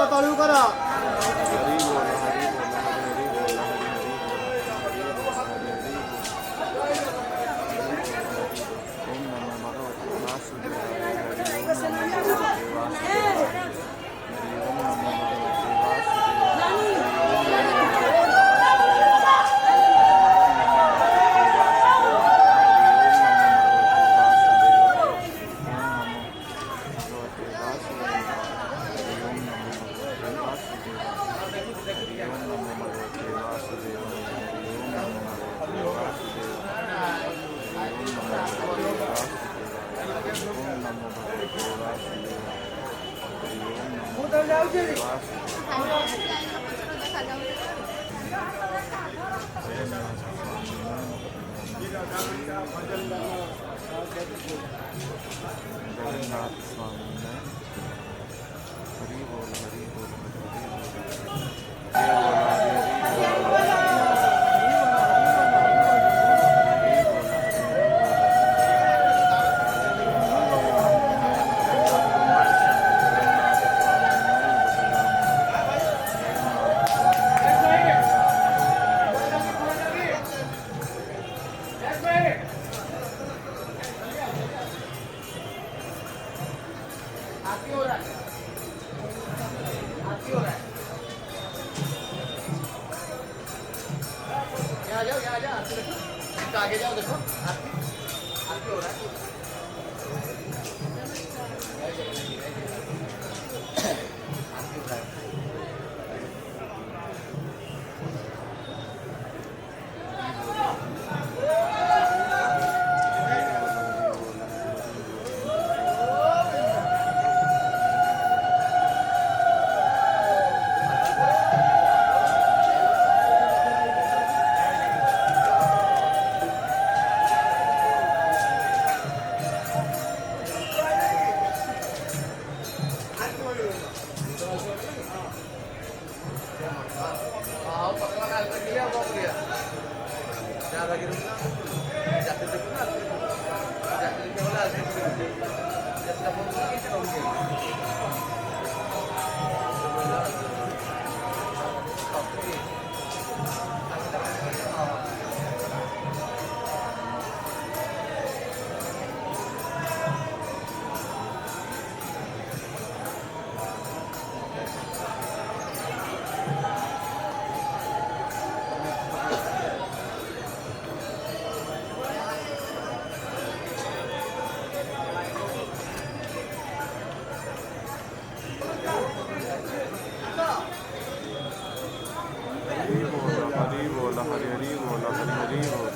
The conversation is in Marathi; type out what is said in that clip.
करा चालू करा. हरी बोल हरी बोल हरी बोल ओम नमो भगवते वासुदेवाय हरि ओम नमो भगवते वासुदेवाय हरि ओम नमो भगवते वासुदेवाय जगन्नाथ स्वामी ने हरि बोल हरि बोल हरि आगे जाओ देखो आरती हो रहा है. हरि बोल हरि बोल हरि बोल हरि बोल